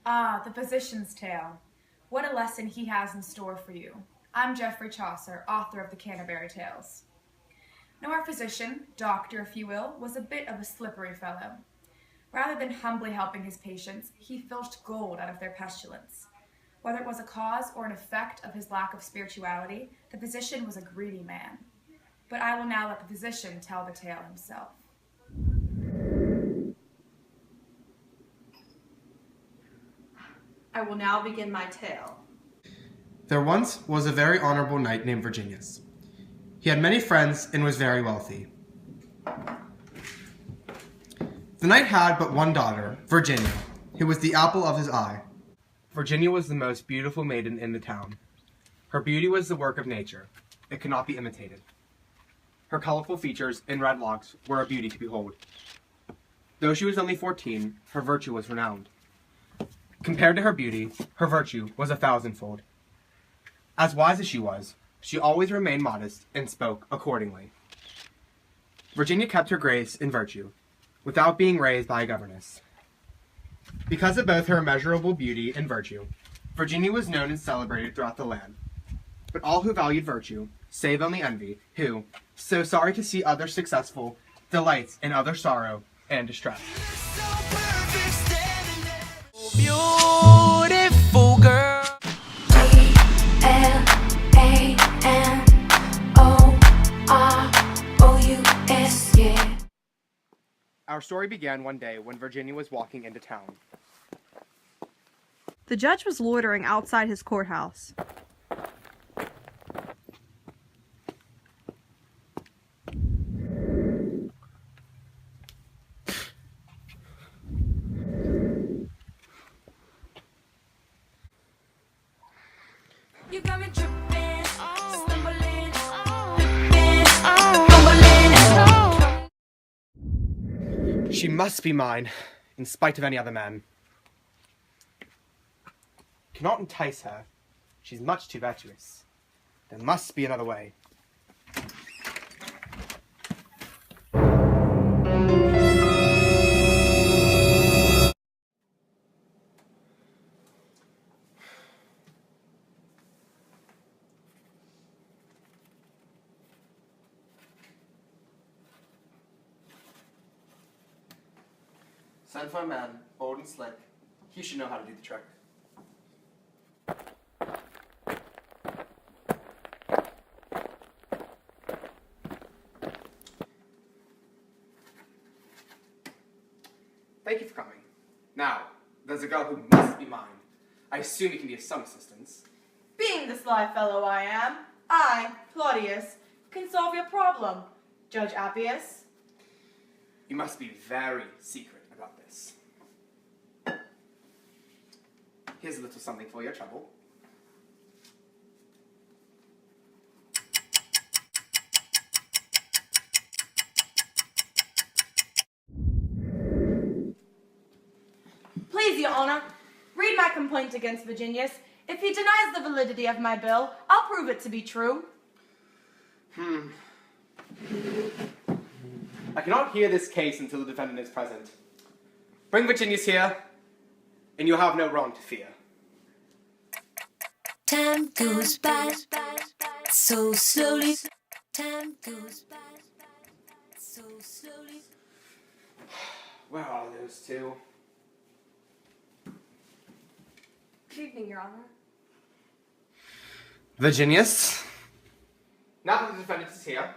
Ah, the physician's tale. What a lesson he has in store for you. I'm Geoffrey Chaucer, author of the Canterbury Tales. Now our physician, doctor if you will, was a bit of a slippery fellow. Rather than humbly helping his patients, he filched gold out of their pestilence. Whether it was a cause or an effect of his lack of spirituality, the physician was a greedy man. But I will now let the physician tell the tale himself. I will now begin my tale. There once was a very honorable knight named Virginius. He had many friends and was very wealthy. The knight had but one daughter, Virginia, who was the apple of his eye. Virginia was the most beautiful maiden in the town. Her beauty was the work of nature. It could not be imitated. Her colorful features and red locks were a beauty to behold. Though she was only 14, her virtue was renowned. Compared to her beauty, her virtue was 1,000-fold. As wise as she always remained modest and spoke accordingly. Virginia kept her grace and virtue, without being raised by a governess. Because of both her immeasurable beauty and virtue, Virginia was known and celebrated throughout the land. But all who valued virtue, save only envy, who, so sorry to see others successful, delights in other sorrow and distress. Beautiful girl. G-L-A-N-O-R-O-U-S, yeah. Our story began one day when Virginia was walking into town. The judge was loitering outside his courthouse. You got me tripping, stumbling, flipping, She must be mine, in spite of any other man. Cannot entice her. She's much too virtuous. There must be another way. Send for a man, bold and slick. He should know how to do the trick. Thank you for coming. Now, there's a girl who must be mine. I assume you can be of some assistance. Being the sly fellow I am, I, Claudius, can solve your problem, Judge Appius. You must be very secret about this. Here's a little something for your trouble. Please, Your Honor, read my complaint against Virginius. If he denies the validity of my bill, I'll prove it to be true. I cannot hear this case until the defendant is present. Bring Virginius here, and you'll have no wrong to fear. time goes by so slowly. Time goes by so slowly. Where are those two? Good evening, Your Honor. Virginius. Now that the defendant is here,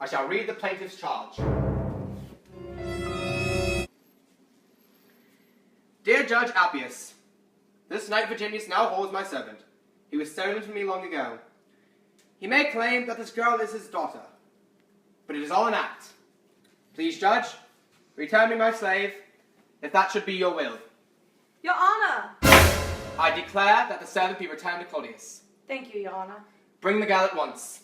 I shall read the plaintiff's charge. Dear Judge Appius, this knight Virginius now holds my servant. He was stolen from me long ago. He may claim that this girl is his daughter, but it is all an act. Please, Judge, return me my slave, if that should be your will. Your Honor! I declare that the servant be returned to Claudius. Thank you, Your Honor. Bring the girl at once.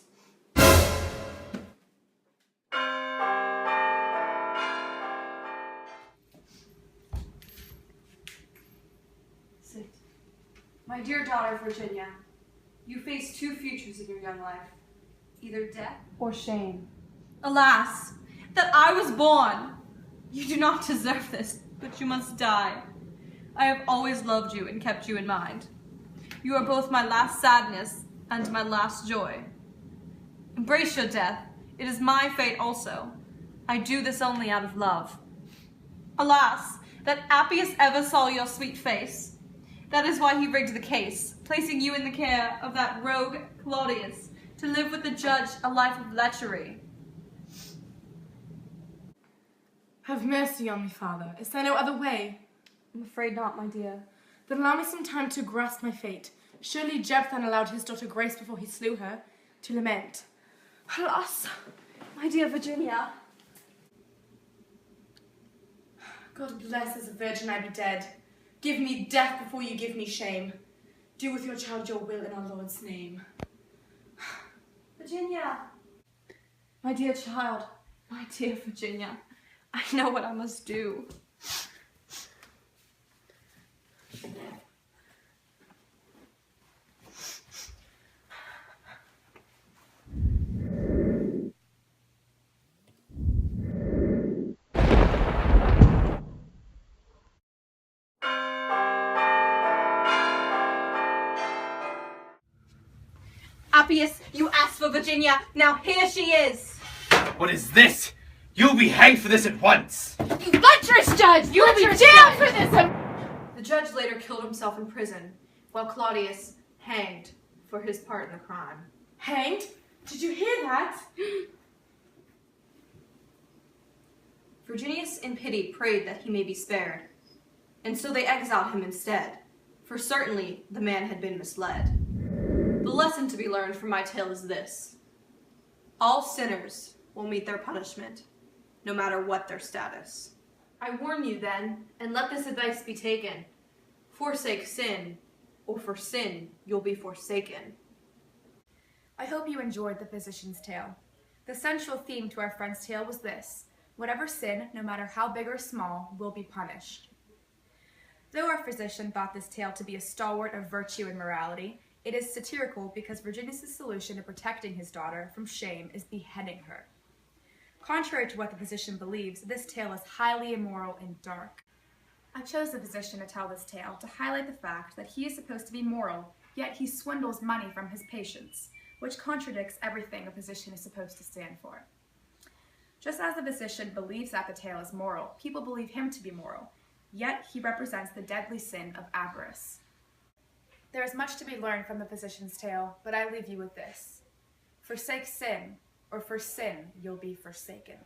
Sit. My dear daughter Virginia, you face two futures in your young life, either death or shame. Alas, that I was born! You do not deserve this, but you must die. I have always loved you and kept you in mind. You are both my last sadness and my last joy. Embrace your death. It is my fate also. I do this only out of love. Alas, that Appius ever saw your sweet face. That is why he rigged the case, placing you in the care of that rogue Claudius, to live with the judge a life of lechery. Have mercy on me, father. Is there no other way? I'm afraid not, my dear. Then allow me some time to grasp my fate. Surely Jephthah allowed his daughter Grace before he slew her, to lament. Alas, my dear Virginia. God bless as a virgin I be dead. Give me death before you give me shame. Do with your child your will in our Lord's name. Virginia. My dear child, my dear Virginia, I know what I must do. Appius, you asked for Virginia. Now here she is. What is this? You'll be hanged for this at once. You lecherous judge! You will be jailed for this! The judge later killed himself in prison, while Claudius hanged for his part in the crime. Hanged? Did you hear that? Virginius in pity prayed that he may be spared, and so they exiled him instead, for certainly the man had been misled. The lesson to be learned from my tale is this: all sinners will meet their punishment, no matter what their status. I warn you then, and let this advice be taken: forsake sin, or for sin you'll be forsaken. I hope you enjoyed the physician's tale. The central theme to our friend's tale was this: whatever sin, no matter how big or small, will be punished. Though our physician thought this tale to be a stalwart of virtue and morality, it is satirical because Virginius' solution to protecting his daughter from shame is beheading her. Contrary to what the physician believes, this tale is highly immoral and dark. I chose the physician to tell this tale to highlight the fact that he is supposed to be moral, yet he swindles money from his patients, which contradicts everything a physician is supposed to stand for. Just as the physician believes that the tale is moral, people believe him to be moral, yet he represents the deadly sin of avarice. There is much to be learned from the physician's tale, but I leave you with this: forsake sin, or for sin you'll be forsaken.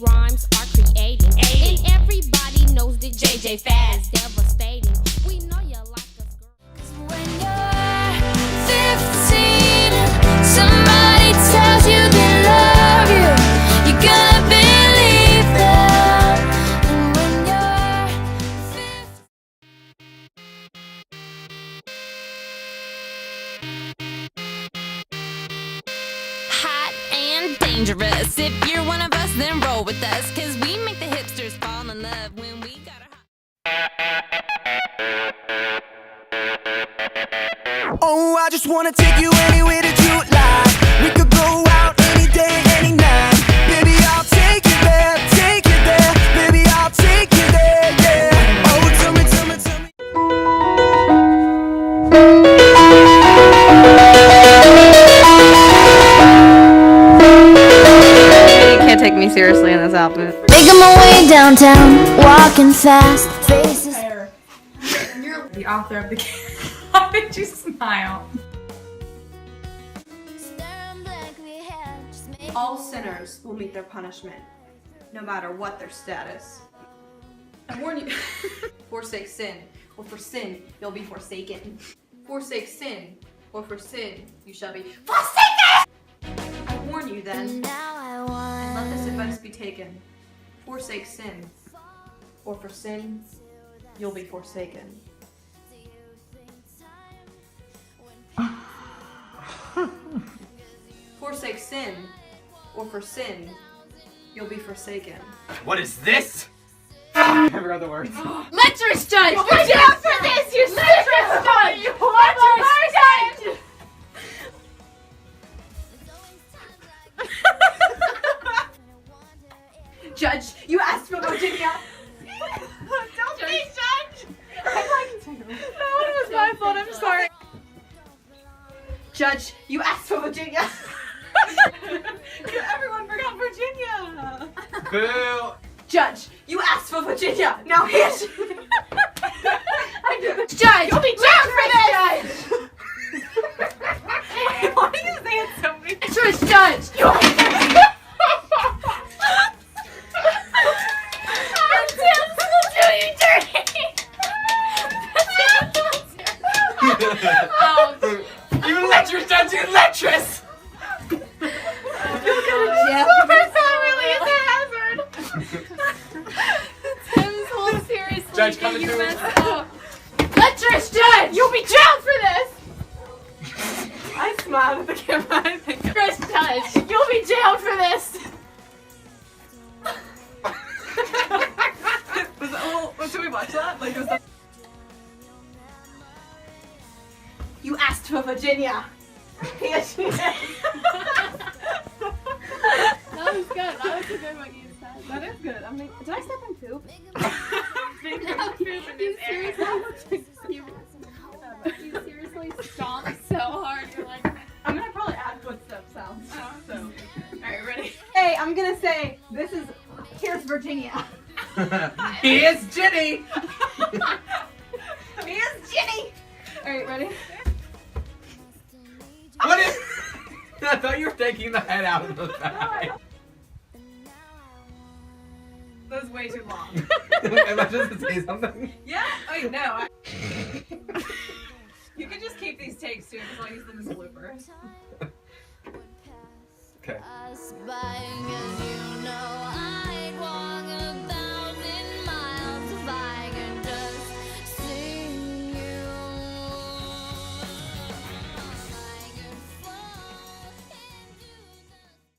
Rhymes are creating, and everybody knows that JJ Fast devastating. We know you like us, girl. 'Cause when you're 15, somebody tells you they love you, you gotta believe them. And when you're 15, hot and dangerous. If you're one of us, then roll with us, 'cause we make the hipsters fall in love when we got Oh, I just wanna take you anywhere that you like. We could go out any day, any night. Baby, I'll take you there, take you there. Baby, I'll take you there, yeah. Oh, tell me, tell me, tell me. You can't take me seriously in this outfit. Making my way downtown, walking fast, faces. You're the author of the How did you smile? All sinners will meet their punishment, no matter what their status. I warn you, forsake sin, or for sin you'll be forsaken. Forsake sin, or for sin you shall be forsaken! I warn you then, and let this advice be taken. Forsake sin, or for sin you'll be forsaken. Forsake sin, or for sin you'll be forsaken. What is this? I forgot the words. Lecherous judge! You're down for this, you lecherous judge! You lecherous judge! Judge, you asked for Virginia. Don't be judge! It was my fault, I'm sorry. Judge, you asked for Virginia. Everyone forgot Virginia! Boo! Judge, you asked for Virginia. Now here's. I do this. Judge, you'll be down for this! Why do you say it so many times? Lecherous judge! You You lecherous judge, you lecherous! Tim's whole series. Judge, come you to messed up. Lecherous judge! You'll be down for this! I smiled at the camera, I think. Lecherous judge! You'll be down for this! Was that, well, should we watch that? Like, was that... You asked for Virginia. Here she is. That was good. That was a good one you said. That is good. I mean, Did I step in poop? You seriously stomped so hard. You're like, I'm gonna probably add footstep sounds. So, alright, ready? Hey, I'm gonna say this is. Here's Virginia. Here's Ginny! Here's Ginny. alright, ready? What is? I thought you were taking the head out of the bag. That was way too long. Am I supposed to say something? Yeah? Oh, no. You can just keep these takes too, because I'll use them as bloopers. Okay. Us buying